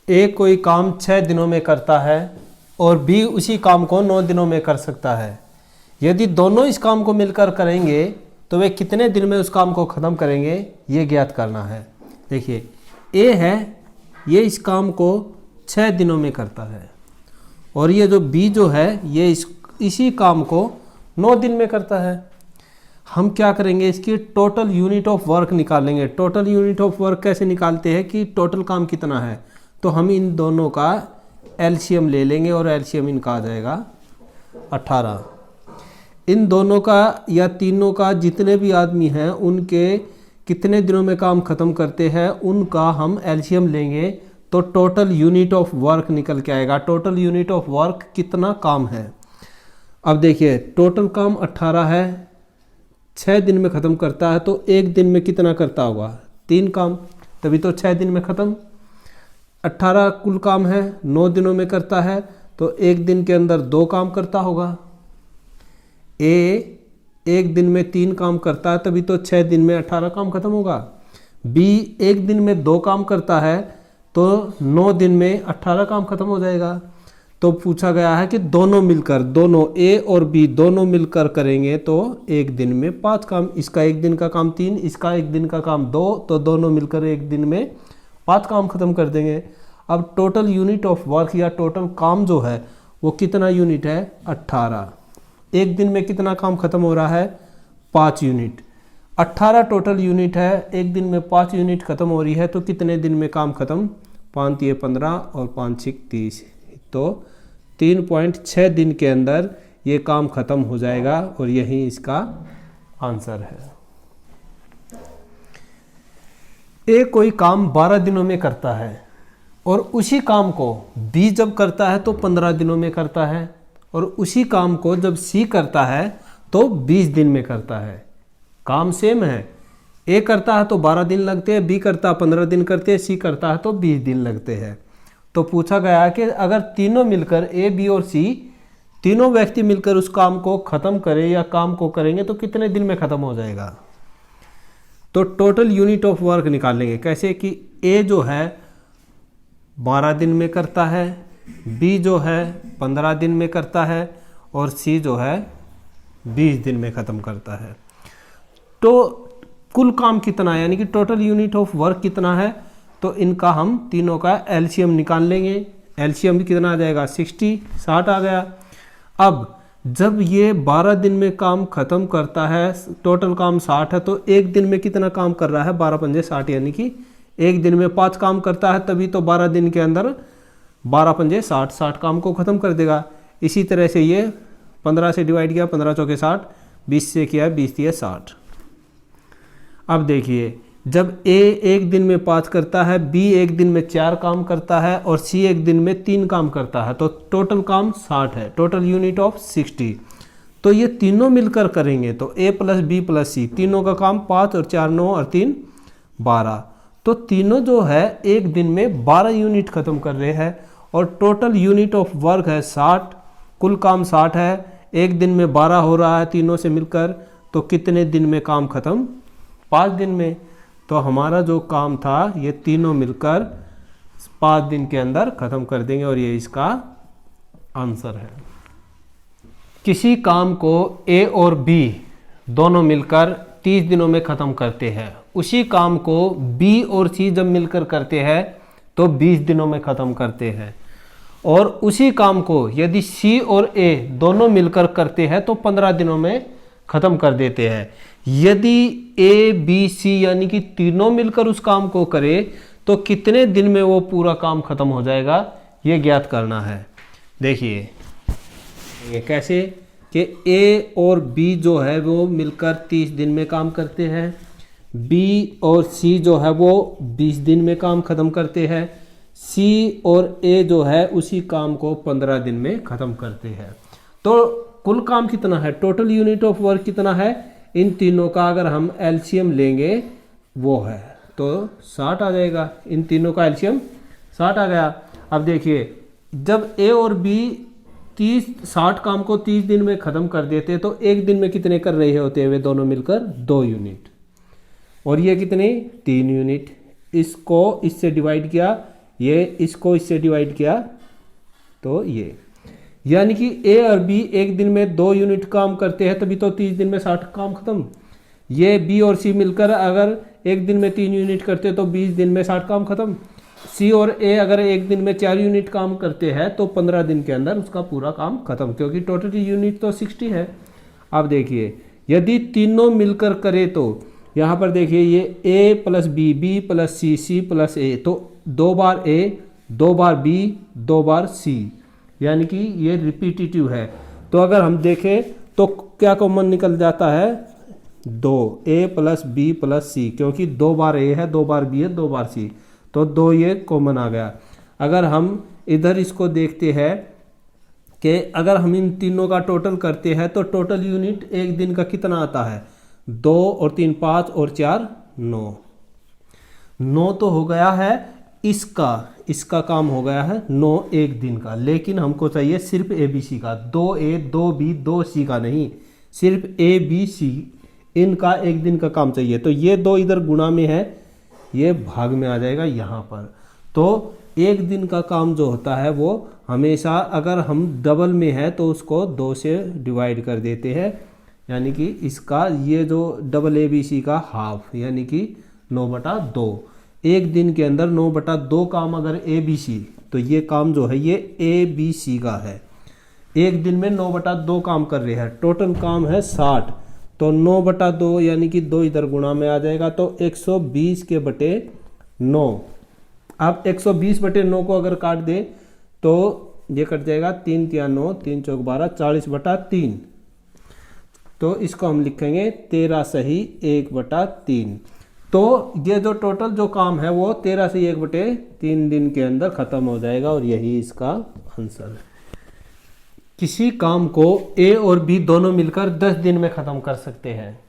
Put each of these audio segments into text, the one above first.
ए कोई काम 6 दिनों में करता है और बी उसी काम को 9 दिनों में कर सकता है। यदि दोनों इस काम को मिलकर करेंगे तो वे कितने दिन में उस काम को ख़त्म करेंगे, ये ज्ञात करना है। देखिए ए है, ये इस काम को 6 दिनों में करता है और ये जो बी जो है ये इसी काम को 9 दिन में करता है। हम क्या करेंगे, इसकी टोटल यूनिट ऑफ वर्क निकालेंगे। टोटल यूनिट ऑफ वर्क कैसे निकालते हैं कि टोटल काम कितना है, तो हम इन दोनों का एलसीएम ले लेंगे और एलसीएम इनका आ जाएगा 18। इन दोनों का या तीनों का जितने भी आदमी हैं उनके कितने दिनों में काम ख़त्म करते हैं उनका हम एलसीएम लेंगे तो टोटल यूनिट ऑफ वर्क निकल के आएगा। टोटल यूनिट ऑफ वर्क कितना काम है। अब देखिए टोटल काम 18 है, 6 दिन में ख़त्म करता है तो एक दिन में कितना करता होगा, 3 काम, तभी तो 6 दिन में ख़त्म। 18 कुल काम है, 9 दिनों में करता है तो एक दिन के अंदर 2 काम करता होगा। ए एक दिन में 3 काम करता है तभी तो 6 दिन में 18 काम खत्म होगा। बी एक दिन में 2 काम करता है तो 9 दिन में 18 काम खत्म हो जाएगा। तो पूछा गया है कि दोनों मिलकर, दोनों ए और बी दोनों मिलकर करेंगे तो एक दिन में 5 काम। इसका एक दिन का काम 3, इसका एक दिन का काम 2, तो दोनों मिलकर एक दिन में 5 काम खत्म कर देंगे। अब टोटल यूनिट ऑफ वर्क या टोटल काम जो है वो कितना यूनिट है, 18। एक दिन में कितना काम खत्म हो रहा है, 5 यूनिट। 18 टोटल यूनिट है, एक दिन में 5 यूनिट खत्म हो रही है तो कितने दिन में काम खत्म, 5 × 15 और 5 × 30, तो 3.6 दिन के अंदर ये काम खत्म हो जाएगा और यही इसका आंसर है। ए कोई काम 12 दिनों में करता है और उसी काम को बी जब करता है तो 15 दिनों में करता है और उसी काम को जब सी करता है तो 20 दिन में करता है। काम सेम है, ए करता है तो 12 दिन लगते हैं, बी करता है 15 दिन करते हैं, सी करता है तो 20 दिन लगते हैं। तो पूछा गया है कि अगर तीनों मिलकर ए बी और सी तीनों व्यक्ति मिलकर उस काम को ख़त्म करें या काम को करेंगे तो कितने दिन में ख़त्म हो जाएगा। तो टोटल यूनिट ऑफ वर्क निकालेंगे कैसे कि ए जो है 12 दिन में करता है, बी जो है 15 दिन में करता है और सी जो है 20 दिन में ख़त्म करता है। तो कुल काम कितना है यानी कि टोटल यूनिट ऑफ वर्क कितना है, तो इनका हम तीनों का एलसीएम निकाल लेंगे। एलसीएम कितना आ जाएगा, 60 आ गया। अब जब ये 12 दिन में काम ख़त्म करता है, टोटल काम 60 है, तो एक दिन में कितना काम कर रहा है, 12 × 5 = 60 यानी कि एक दिन में 5 काम करता है, तभी तो 12 दिन के अंदर 12 × 5 = 60 काम को ख़त्म कर देगा। इसी तरह से ये 15 से डिवाइड किया, 15 × 4 = 60, 20 से किया, 20 × 3 = 60। अब देखिए जब ए एक दिन में 5 करता है, बी एक दिन में 4 काम करता है और सी एक दिन में 3 काम करता है तो टोटल काम 60 है, टोटल यूनिट ऑफ 60। तो ये तीनों मिलकर करेंगे तो ए + बी + सी, तीनों का काम 5 और 4 9 और 3 12, तो तीनों जो है एक दिन में 12 यूनिट ख़त्म कर रहे हैं और टोटल यूनिट ऑफ वर्क है 60, कुल काम 60 है, एक दिन में 12 हो रहा है तीनों से मिलकर, तो कितने दिन में काम ख़त्म, 5 दिन में। तो हमारा जो काम था ये तीनों मिलकर 5 दिन के अंदर ख़त्म कर देंगे और ये इसका आंसर है। किसी काम को ए और बी दोनों मिलकर 30 दिनों में ख़त्म करते हैं, उसी काम को बी और सी जब मिलकर करते हैं तो 20 दिनों में ख़त्म करते हैं और उसी काम को यदि सी और ए दोनों मिलकर करते हैं तो 15 दिनों में ख़त्म कर देते हैं। यदि ए बी सी यानी कि तीनों मिलकर उस काम को करे तो कितने दिन में वो पूरा काम खत्म हो जाएगा, ये ज्ञात करना है। देखिए ये कैसे कि ए और बी जो है वो मिलकर 30 दिन में काम करते हैं, बी और सी जो है वो 20 दिन में काम खत्म करते हैं, सी और ए जो है उसी काम को 15 दिन में ख़त्म करते हैं। तो कुल काम कितना है, टोटल यूनिट ऑफ वर्क कितना है, इन तीनों का अगर हम एलसीएम लेंगे वो है तो 60 आ जाएगा। इन तीनों का एलसीएम 60 आ गया। अब देखिए जब ए और बी 60 काम को 30 दिन में ख़त्म कर देते हैं तो एक दिन में कितने कर रहे होते हैं वे दोनों मिलकर, 2 यूनिट, और ये कितने, 3 यूनिट। इसको इससे डिवाइड किया, ये इसको इससे डिवाइड किया तो ये, यानी कि ए और बी एक दिन में 2 यूनिट काम करते हैं, तभी तो 30 दिन में 60 काम खत्म। ये बी और सी मिलकर अगर एक दिन में 3 यूनिट करते तो 20 दिन में 60 काम खत्म। सी और ए अगर एक दिन में 4 यूनिट काम करते हैं तो 15 दिन के अंदर उसका पूरा काम खत्म, क्योंकि टोटल यूनिट तो 60 है। अब देखिए यदि तीनों मिलकर करे तो यहाँ पर देखिए ये ए प्लस बी, बी प्लस सी, सी प्लस ए, तो 2 बार ए, 2 बार बी, 2 बार सी, यानी कि ये रिपीटिटिव है। तो अगर हम देखें तो क्या कॉमन निकल जाता है, 2 ए प्लस बी प्लस सी, क्योंकि 2 बार ए है, 2 बार बी है, 2 बार सी, तो 2 ये कॉमन आ गया। अगर हम इधर इसको देखते हैं कि अगर हम इन तीनों का टोटल करते हैं तो टोटल यूनिट एक दिन का कितना आता है, 2 और 3 5 और 4 9। 9 तो हो गया है इसका काम हो गया है 9 एक दिन का, लेकिन हमको चाहिए सिर्फ ए बी सी का, 2A 2B 2C का नहीं, सिर्फ ABC इनका एक दिन का काम चाहिए। तो ये 2 इधर गुणा में है, ये भाग में आ जाएगा यहाँ पर। तो एक दिन का काम जो होता है वो हमेशा अगर हम डबल में है तो उसको 2 से डिवाइड कर देते हैं, यानी कि इसका ये जो डबल ABC का हाफ, यानी कि 9/2। एक दिन के अंदर 9/2 काम अगर ABC, तो ये काम जो है ये ABC का है। एक दिन में 9/2 काम कर रहे हैं, टोटल काम है 60, तो 9/2 यानी कि 2 इधर गुणा में आ जाएगा, तो 120 के बटे 9। अब 120 बटे 9 को अगर काट दे तो ये कट जाएगा, 3 3 9, 3 4 12, 40/3। तो इसको हम लिखेंगे 13 सही 1/3। तो ये जो टोटल जो काम है वो 13 से 1/3 दिन के अंदर खत्म हो जाएगा, और यही इसका आंसर है। किसी काम को ए और बी दोनों मिलकर 10 दिन में खत्म कर सकते हैं,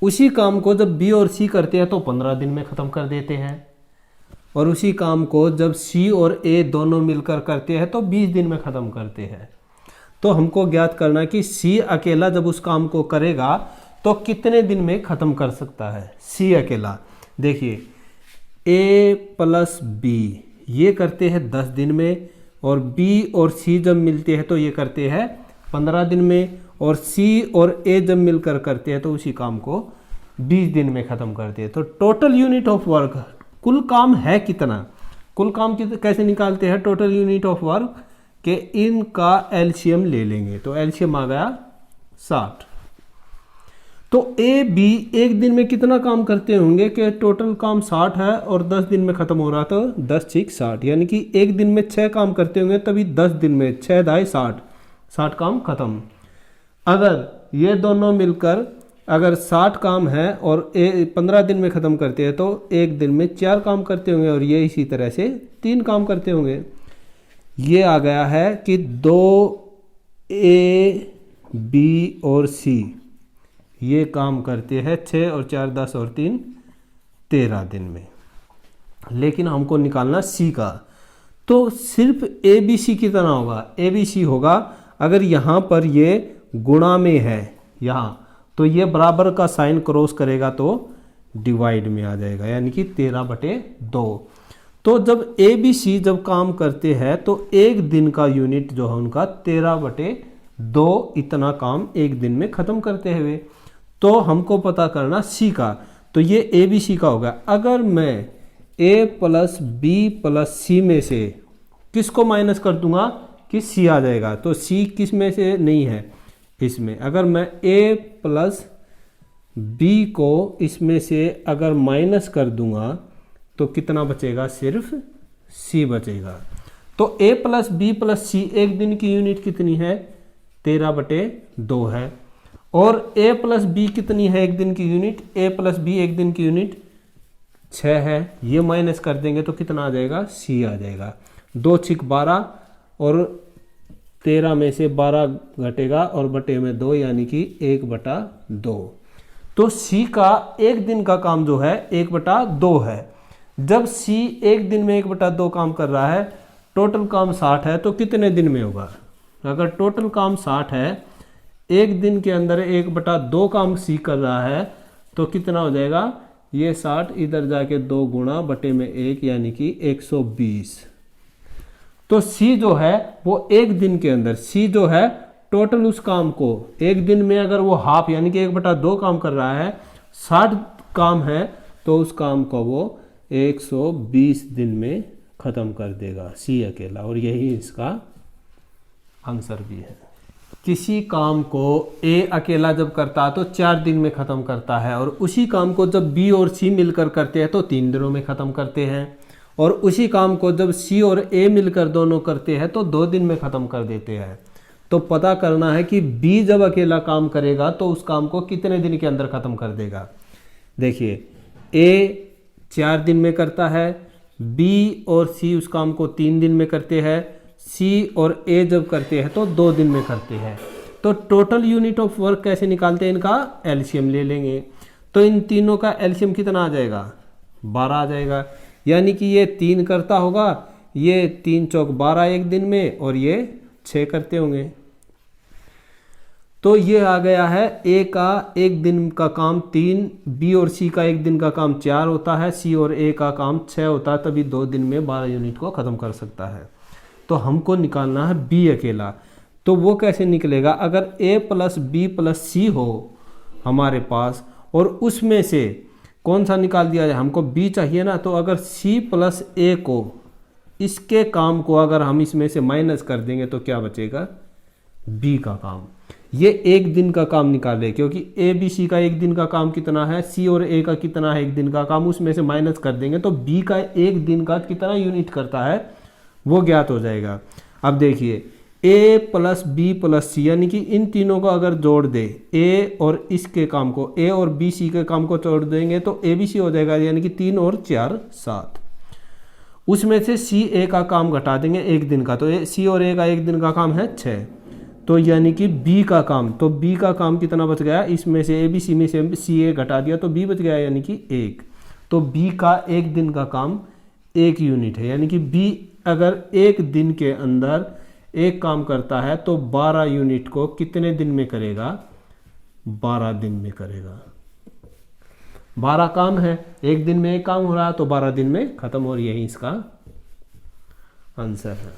उसी काम को जब बी और सी करते हैं तो 15 दिन में खत्म कर देते हैं, और उसी काम को जब सी और ए दोनों मिलकर करते हैं तो 20 दिन में खत्म करते हैं। तो हमको ज्ञात करना कि सी अकेला जब उस काम को करेगा तो कितने दिन में खत्म कर सकता है। सी अकेला देखिए ए प्लस बी ये करते हैं 10 दिन में, और बी और सी जब मिलते हैं तो ये करते हैं 15 दिन में, और सी और ए जब मिलकर करते हैं तो उसी काम को 20 दिन में खत्म करते हैं। तो टोटल यूनिट ऑफ वर्क, कुल काम है कितना, कुल काम कैसे निकालते हैं, टोटल यूनिट ऑफ वर्क के इनका एलसीएम ले लेंगे, तो एलसीएम आ गया 60। तो ए बी एक दिन में कितना काम करते होंगे कि टोटल काम 60 है और 10 दिन में खत्म हो रहा, तो 10 6 60, यानी कि एक दिन में 6 काम करते होंगे, तभी 10 दिन में 6 दाई 60 काम खत्म। अगर ये दोनों मिलकर अगर 60 काम है और 15 दिन में खत्म करते हैं तो एक दिन में 4 काम करते होंगे, और ये इसी तरह से 3 काम करते होंगे। ये आ गया है कि 2A B और C ये काम करते हैं 6 और 4 10 और 3 13 दिन में, लेकिन हमको निकालना सी का। तो सिर्फ ABC कितना होगा, ABC होगा अगर यहाँ पर ये गुणा में है यहाँ, तो ये बराबर का साइन क्रॉस करेगा तो डिवाइड में आ जाएगा, यानी कि 13/2। तो जब ABC जब काम करते हैं तो एक दिन का यूनिट जो है उनका 13/2 इतना काम एक दिन में खत्म करते हुए। तो हमको पता करना सी का, तो ये ABC का होगा। अगर मैं A plus B plus C में से किसको माइनस कर दूंगा कि C आ जाएगा, तो C किस में से नहीं है इसमें। अगर मैं A प्लस B को इसमें से अगर माइनस कर दूंगा तो कितना बचेगा, सिर्फ C बचेगा। तो A plus B plus C एक दिन की यूनिट कितनी है, 13/2 है, और A प्लस B कितनी है एक दिन की यूनिट, A प्लस B एक दिन की यूनिट 6 है। ये माइनस कर देंगे तो कितना आ जाएगा, C आ जाएगा। 2 6 12 और 13 में से 12 घटेगा और बटे में 2, यानी कि 1/2। तो C का एक दिन का काम जो है 1/2 है। जब C एक दिन में 1/2 काम कर रहा है, टोटल काम 60 है, तो कितने दिन में होगा। अगर टोटल काम 60 है, एक दिन के अंदर 1/2 काम C कर रहा है, तो कितना हो जाएगा, ये 60 इधर जाके 2 गुणा बटे में 1 यानी कि 120। तो सी जो है वो एक दिन के अंदर, सी जो है टोटल उस काम को एक दिन में अगर वो हाफ यानी कि 1/2 काम कर रहा है, 60 काम है, तो उस काम को वो 120 दिन में खत्म कर देगा सी अकेला। और यही इसका आंसर भी है। किसी काम को ए अकेला जब करता है तो 4 दिन में खत्म करता है, और उसी काम को जब बी और सी मिलकर करते हैं तो 3 दिनों में खत्म करते हैं, और उसी काम को जब सी और ए मिलकर दोनों करते हैं तो 2 दिन में खत्म कर देते हैं। तो पता करना है कि बी जब अकेला काम करेगा तो उस काम को कितने दिन के अंदर खत्म कर देगा। देखिए, ए 4 दिन में करता है, बी और सी उस काम को 3 दिन में करते हैं, सी और ए जब करते हैं तो 2 दिन में करते हैं। तो टोटल यूनिट ऑफ वर्क कैसे निकालते हैं, इनका एलसीएम ले लेंगे। तो इन तीनों का एलसीएम कितना आ जाएगा, 12 आ जाएगा। यानी कि ये 3 करता होगा, ये 3 चौक 12 एक दिन में, और ये 6 करते होंगे। तो ये आ गया है ए का एक दिन का काम 3, बी और सी का एक दिन का काम 4 होता है, सी और ए का काम 6 होता है, तभी 2 दिन में 12 यूनिट को खत्म कर सकता है। तो हमको निकालना है बी अकेला। तो वो कैसे निकलेगा, अगर ए प्लस बी प्लस सी हो हमारे पास, और उसमें से कौन सा निकाल दिया जाए, हमको बी चाहिए ना। तो अगर सी प्लस ए को, इसके काम को अगर हम इसमें से माइनस कर देंगे तो क्या बचेगा, बी का काम। ये एक दिन का काम निकाले, क्योंकि ए बी सी का एक दिन का काम कितना है, सी और ए का कितना है एक दिन का काम, उसमें से माइनस कर देंगे तो बी का एक दिन का कितना यूनिट करता है वो ज्ञात हो जाएगा। अब देखिए, ए प्लस बी प्लस सी, यानी कि इन तीनों को अगर जोड़ दे, ए और इसके काम को, ए और बी सी के काम को जोड़ देंगे तो ए बी सी हो जाएगा, यानी कि 3 और 4 7। उसमें से सी ए का काम घटा देंगे एक दिन का, तो सी और ए का एक दिन का काम है 6। तो यानी कि बी का काम, तो बी का काम कितना बच गया, इसमें से ए बी सी में से सी ए घटा दिया तो बी बच गया, यानी कि 1। तो बी का एक दिन का काम 1 यूनिट है, यानी कि बी अगर एक दिन के अंदर एक काम करता है तो 12 यूनिट को कितने दिन में करेगा, 12 दिन में करेगा। 12 काम है, एक दिन में एक काम हो रहा है तो 12 दिन में खत्म हो रही है, यही इसका आंसर है।